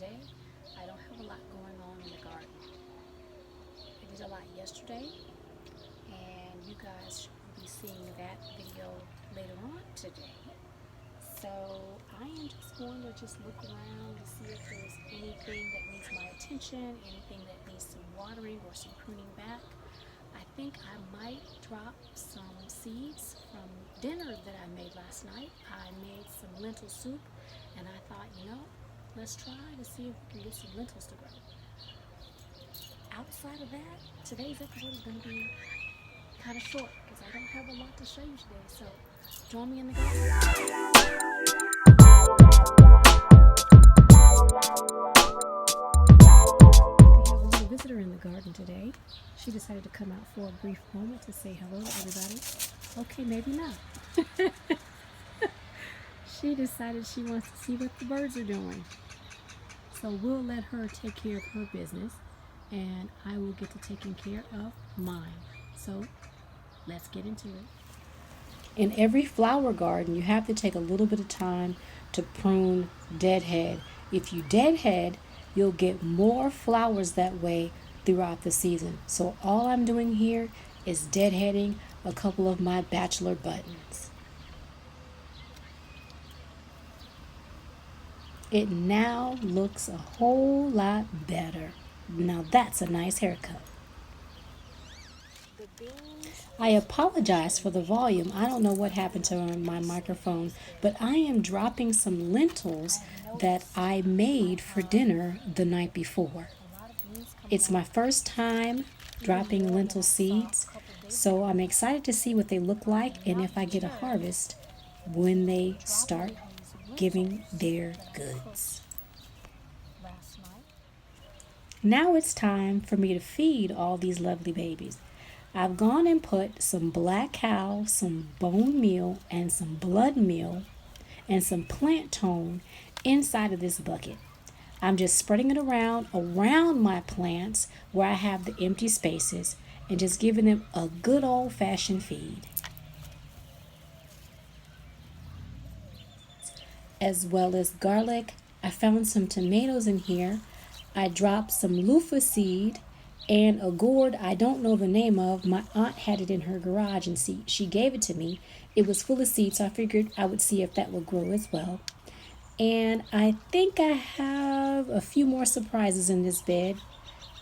today I don't have a lot going on in the garden. I did a lot yesterday, and you guys will be seeing that video later on today. So I am just going to just look around to see if there's anything that needs my attention, anything that needs some watering or some pruning back. I think I might drop some seeds from dinner that I made last night. I made some lentil soup, and I thought, let's try to see if we can get some lentils to grow. Outside of that, today's episode is going to be kind of short because I don't have a lot to show you today. So join me in the garden. We have a little visitor in the garden today. She decided to come out for a brief moment to say hello to everybody. Okay, maybe not. She decided she wants to see what the birds are doing. So we'll let her take care of her business, and I will get to taking care of mine. So let's get into it. In every flower garden, you have to take a little bit of time to prune deadhead. If you deadhead, you'll get more flowers that way throughout the season. So all I'm doing here is deadheading a couple of my bachelor buttons. It now looks a whole lot better. Now that's a nice haircut. I apologize for the volume. I don't know what happened to my microphone, but I am dropping some lentils that I made for dinner the night before. It's my first time dropping lentil seeds, so I'm excited to see what they look like and if I get a harvest when they start giving their goods. Now it's time for me to feed all these lovely babies. I've gone and put some black cow, some bone meal, and some blood meal, and some plant tone inside of this bucket. I'm just spreading it around my plants where I have the empty spaces and just giving them a good old-fashioned feed. As well as garlic. I found some tomatoes in here. I dropped some loofah seed and a gourd I don't know the name of. My aunt had it in her garage and she gave it to me. It was full of seeds, so I figured I would see if that would grow as well. And I think I have a few more surprises in this bed,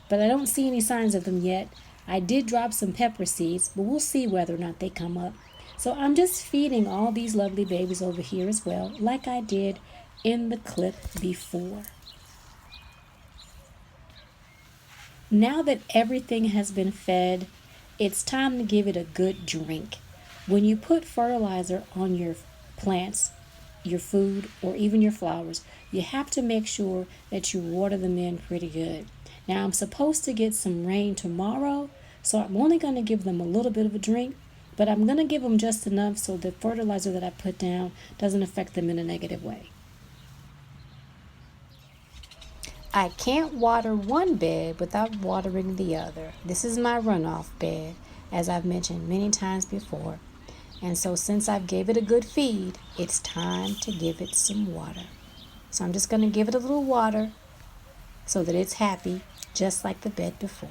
but I don't see any signs of them yet. I did drop some pepper seeds, but we'll see whether or not they come up. So I'm just feeding all these lovely babies over here as well, like I did in the clip before. Now that everything has been fed, it's time to give it a good drink. When you put fertilizer on your plants, your food, or even your flowers, you have to make sure that you water them in pretty good. Now I'm supposed to get some rain tomorrow, so I'm only going to give them a little bit of a drink, but I'm going to give them just enough so the fertilizer that I put down doesn't affect them in a negative way. I can't water one bed without watering the other. This is my runoff bed, as I've mentioned many times before. And so since I've gave it a good feed, it's time to give it some water. So I'm just going to give it a little water so that it's happy, just like the bed before.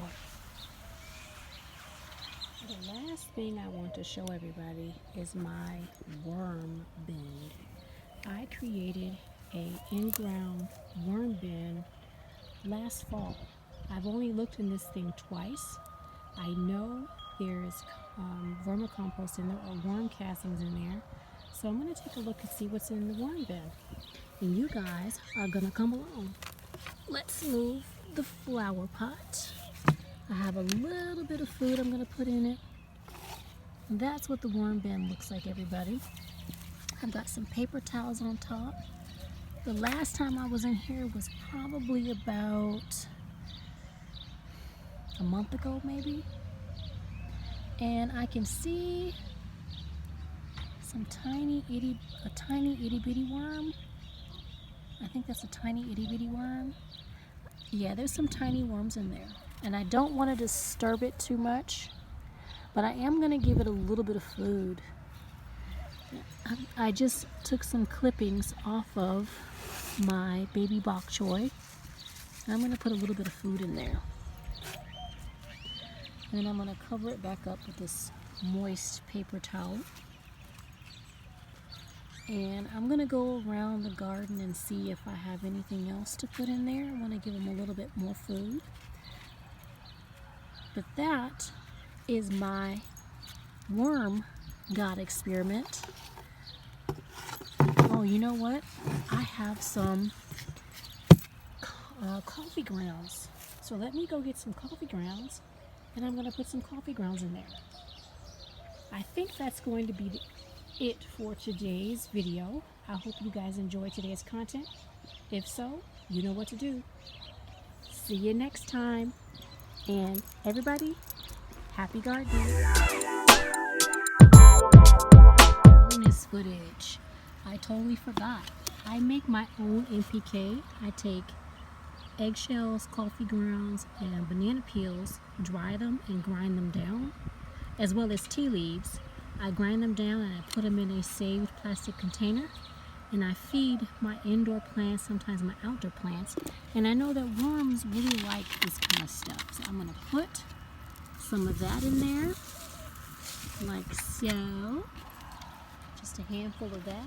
The last thing I want to show everybody is my worm bin. I created a in-ground worm bin last fall. I've only looked in this thing twice. I know there's vermicompost in there or worm castings in there. So I'm going to take a look and see what's in the worm bin. And you guys are going to come along. Let's move the flower pot. I have a little bit of food I'm going to put in it. And that's what the worm bin looks like, everybody. I've got some paper towels on top. The last time I was in here was probably about a month ago, maybe. And I can see some tiny itty bitty worm. I think that's a tiny itty bitty worm. Yeah, there's some tiny worms in there. And I don't want to disturb it too much, but I am going to give it a little bit of food. I just took some clippings off of my baby bok choy, And I'm going to put a little bit of food in there. And then I'm going to cover it back up with this moist paper towel. And I'm going to go around the garden and see if I have anything else to put in there. I want to give them a little bit more food. But that is my worm God experiment. Oh, you know what? I have some coffee grounds. So let me go get some coffee grounds, and I'm going to put some coffee grounds in there. I think that's going to be it for today's video. I hope you guys enjoyed today's content. If so, you know what to do. See you next time. And everybody, happy gardening. Bonus footage. I totally forgot. I make my own NPK. I take eggshells, coffee grounds, and banana peels, dry them and grind them down, as well as tea leaves. I grind them down and I put them in a saved plastic container, and I feed my indoor plants, sometimes my outdoor plants, and I know that worms really like this kind of stuff. So I'm going to put some of that in there, like so, just a handful of that.